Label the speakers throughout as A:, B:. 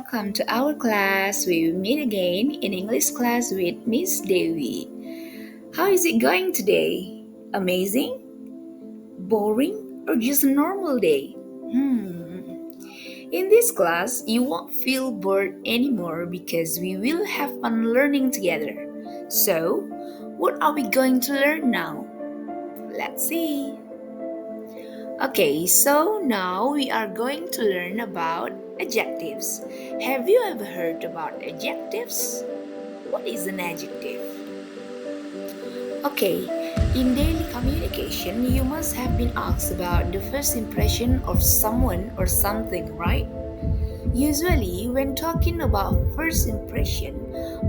A: welcome to our class. We will meet again in English class with Miss Dewi. How is it going today? Amazing? Boring? Or just a normal day? In this class, you won't feel bored anymore because we will have fun learning together. So, what are we going to learn now? Let's see. Okay, so now we are going to learn about adjectives. Have you ever heard about adjectives? What is an adjective? Okay, in daily communication, you must have been asked about the first impression of someone or something, right? Usually, when talking about first impression,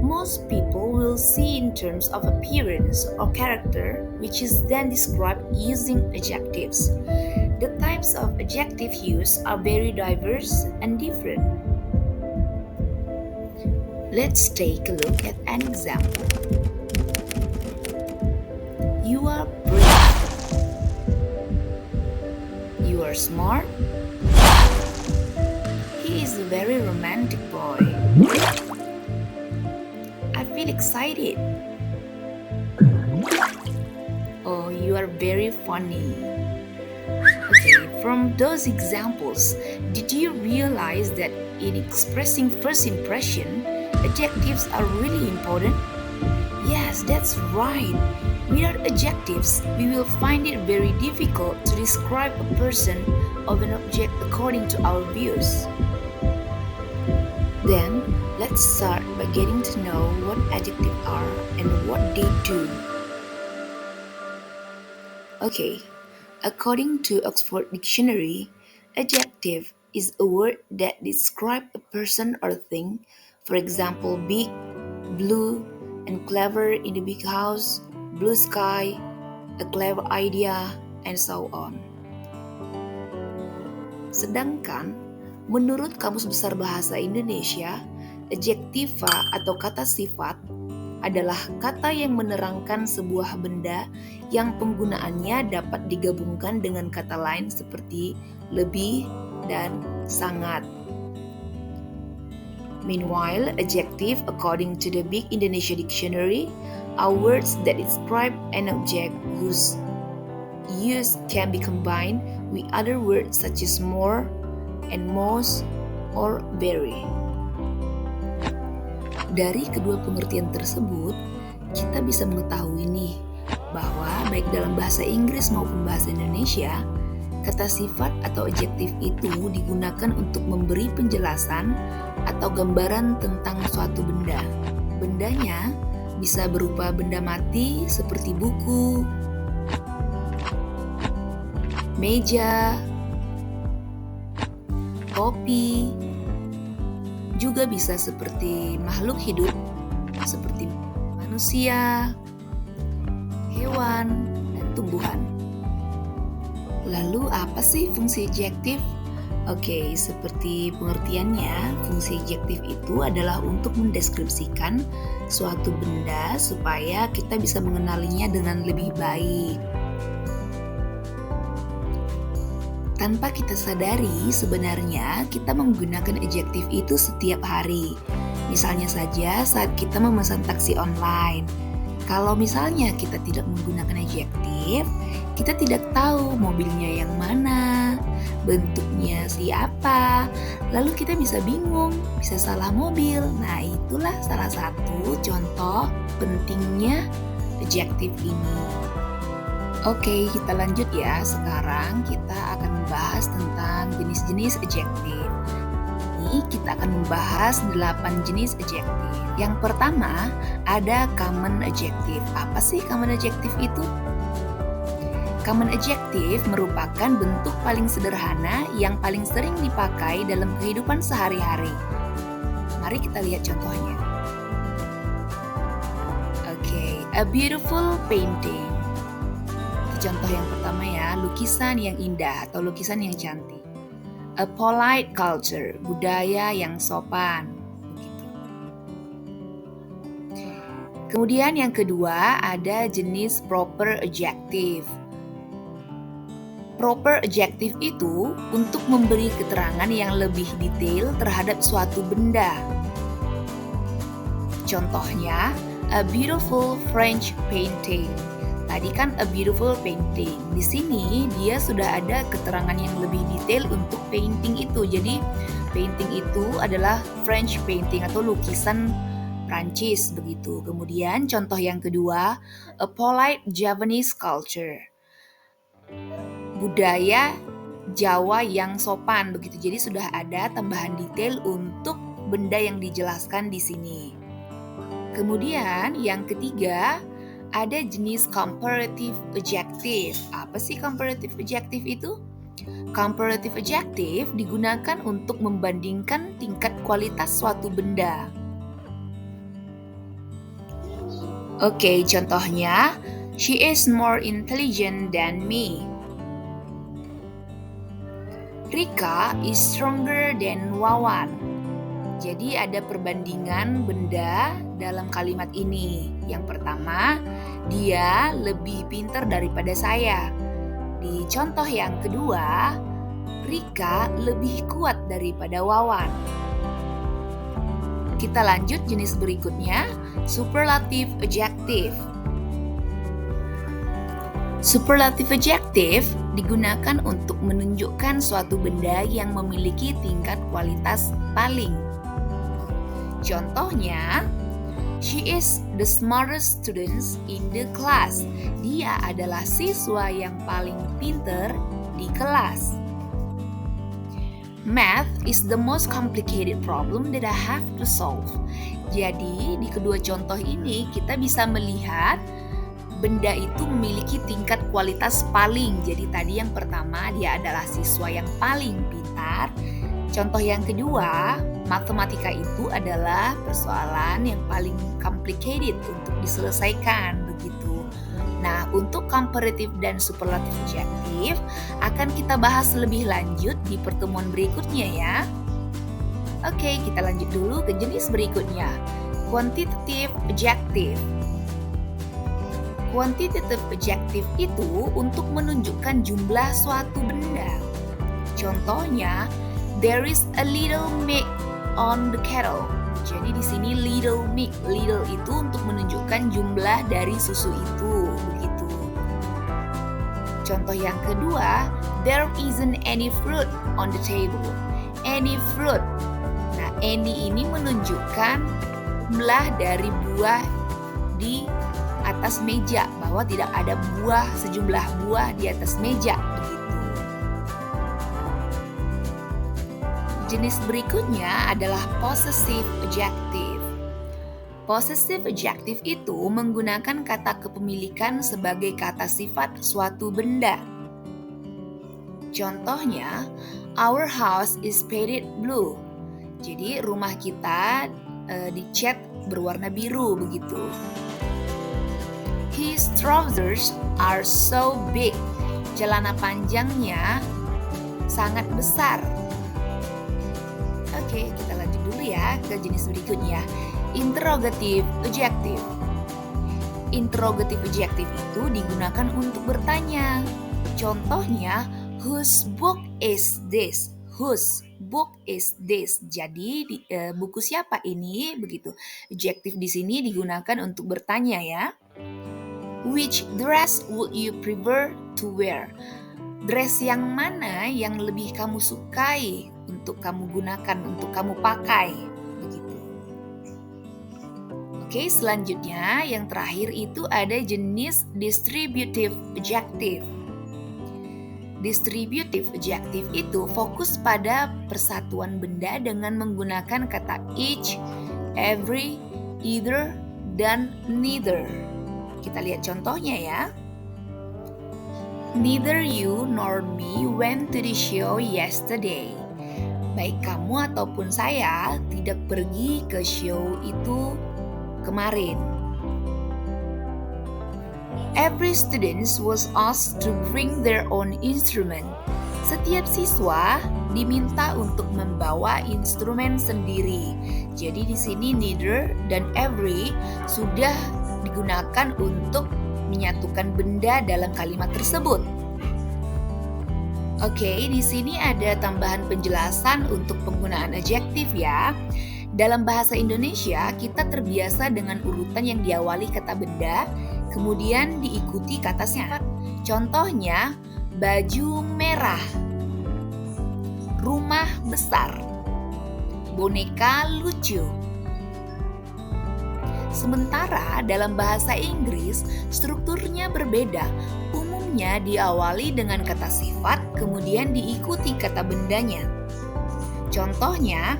A: most people will see in terms of appearance or character, which is then described using adjectives. The types of adjective use are very diverse and different. Let's take a look at an example. You are brave. You are smart. He is a very romantic boy. I feel excited. Oh, you are very funny. Okay, from those examples, did you realize that in expressing first impression, adjectives are really important? Yes, that's right. Without adjectives, we will find it very difficult to describe a person or an object according to our views. Then, let's start by getting to know what adjectives are and what they do. Okay, according to Oxford Dictionary, adjective is a word that describes a person or thing. For example, big, blue, and clever in the big house, blue sky, a clever idea, and so on. Sedangkan, menurut Kamus Besar Bahasa Indonesia, adjektiva atau kata sifat adalah kata yang menerangkan sebuah benda yang penggunaannya dapat digabungkan dengan kata lain seperti lebih dan sangat. Meanwhile, adjective according to the Big Indonesia Dictionary are words that describe an object whose use can be combined with other words such as more and most or very. Dari kedua pengertian tersebut, kita bisa mengetahui nih bahwa baik dalam bahasa Inggris maupun bahasa Indonesia, kata sifat atau adjektif itu digunakan untuk memberi penjelasan atau gambaran tentang suatu benda. Bendanya bisa berupa benda mati seperti buku, meja, kopi, juga bisa seperti makhluk hidup, seperti manusia, hewan, dan tumbuhan. Lalu apa sih fungsi adjektif? Oke, seperti pengertiannya, fungsi adjektif itu adalah untuk mendeskripsikan suatu benda supaya kita bisa mengenalinya dengan lebih baik. Tanpa kita sadari, sebenarnya kita menggunakan adjektif itu setiap hari. Misalnya saja saat kita memesan taksi online. Kalau misalnya kita tidak menggunakan adjektif, kita tidak tahu mobilnya yang mana, bentuknya siapa, lalu kita bisa bingung, bisa salah mobil. Nah, itulah salah satu contoh pentingnya adjektif ini. Oke, kita lanjut ya. Sekarang kita akan membahas tentang jenis-jenis adjektif. Ini kita akan membahas 8 jenis adjektif. Yang pertama, ada common adjective. Apa sih common adjective itu? Common adjective merupakan bentuk paling sederhana yang paling sering dipakai dalam kehidupan sehari-hari. Mari kita lihat contohnya. Oke, a beautiful painting. Contoh yang pertama ya, lukisan yang indah atau lukisan yang cantik. A polite culture, budaya yang sopan. Begitu. Kemudian yang kedua ada jenis proper adjective. Proper adjective itu untuk memberi keterangan yang lebih detail terhadap suatu benda. Contohnya, a beautiful French painting. Tadi kan a beautiful painting. Di sini dia sudah ada keterangan yang lebih detail untuk painting itu. Jadi painting itu adalah French painting atau lukisan Prancis begitu. Kemudian contoh yang kedua, a polite Javanese culture. Budaya Jawa yang sopan begitu. Jadi sudah ada tambahan detail untuk benda yang dijelaskan di sini. Kemudian yang ketiga, ada jenis comparative adjective. Apa sih comparative adjective itu? Comparative adjective digunakan untuk membandingkan tingkat kualitas suatu benda. Oke, contohnya, she is more intelligent than me. Rika is stronger than Wawan. Jadi ada perbandingan benda dalam kalimat ini. Yang pertama, dia lebih pintar daripada saya. Di contoh yang kedua, Rika lebih kuat daripada Wawan. Kita lanjut jenis berikutnya, superlative adjective. Superlative adjective digunakan untuk menunjukkan suatu benda yang memiliki tingkat kualitas paling. Contohnya, she is the smartest student in the class. Dia adalah siswa yang paling pintar di kelas. Math is the most complicated problem that I have to solve. Jadi, di kedua contoh ini kita bisa melihat benda itu memiliki tingkat kualitas paling. Jadi tadi yang pertama dia adalah siswa yang paling pintar. Contoh yang kedua, matematika itu adalah persoalan yang paling complicated untuk diselesaikan begitu. Nah, untuk comparative dan superlative adjective akan kita bahas lebih lanjut di pertemuan berikutnya ya. Oke, kita lanjut dulu ke jenis berikutnya, quantitative adjective. Quantitative adjective itu untuk menunjukkan jumlah suatu benda. Contohnya, there is a little milk on the kettle. Jadi di sini little milk, little itu untuk menunjukkan jumlah dari susu itu, begitu. Contoh yang kedua, there isn't any fruit on the table. Any fruit. Nah, any ini menunjukkan jumlah dari buah di atas meja, bahwa tidak ada sejumlah buah di atas meja, begitu. Jenis berikutnya adalah possessive adjective. Possessive adjective itu menggunakan kata kepemilikan sebagai kata sifat suatu benda. Contohnya, our house is painted blue. Jadi rumah kita dicat berwarna biru begitu. His trousers are so big. Celana panjangnya sangat besar. Oke, kita lanjut dulu ya ke jenis berikutnya. Interrogative adjective. Interrogative adjective itu digunakan untuk bertanya. Contohnya, whose book is this? Whose book is this? Jadi buku siapa ini? Begitu. Adjective di sini digunakan untuk bertanya ya. Which dress would you prefer to wear? Dress yang mana yang lebih kamu sukai untuk kamu gunakan, untuk kamu pakai? Begitu. Oke, selanjutnya yang terakhir itu ada jenis distributive adjective. Distributive adjective itu fokus pada persatuan benda dengan menggunakan kata each, every, either, dan neither. Kita lihat contohnya ya. Neither you nor me went to the show yesterday. Baik kamu ataupun saya tidak pergi ke show itu kemarin. Every student was asked to bring their own instrument. Setiap siswa diminta untuk membawa instrumen sendiri. Jadi di sini neither dan every sudah digunakan untuk menyatukan benda dalam kalimat tersebut. Oke, di sini ada tambahan penjelasan untuk penggunaan adjektif ya. Dalam bahasa Indonesia, kita terbiasa dengan urutan yang diawali kata benda, kemudian diikuti kata sifat. Contohnya, baju merah, rumah besar, boneka lucu. Sementara dalam bahasa Inggris, strukturnya berbeda. Umumnya diawali dengan kata sifat, kemudian diikuti kata bendanya. Contohnya,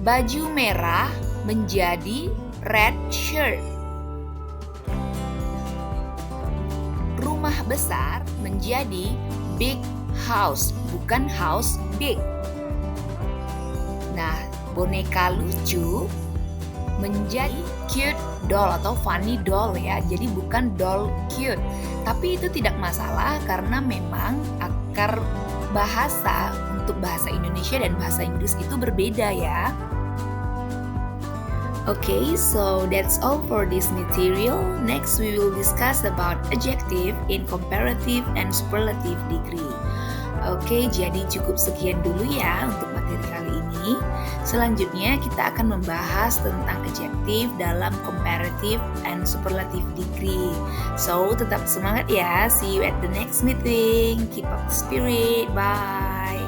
A: baju merah menjadi red shirt. Rumah besar menjadi big house, bukan house big. Nah, boneka lucu menjadi cute doll atau funny doll ya. Jadi bukan doll cute. Tapi itu tidak masalah karena memang akar bahasa untuk bahasa Indonesia dan bahasa Inggris itu berbeda ya. Okay, so that's all for this material. Next we will discuss about adjective in comparative and superlative degree. Oke, jadi cukup sekian dulu ya untuk materi kali ini. Selanjutnya kita akan membahas tentang adjektif dalam comparative and superlative degree. So, tetap semangat ya. See you at the next meeting. Keep up the spirit. Bye.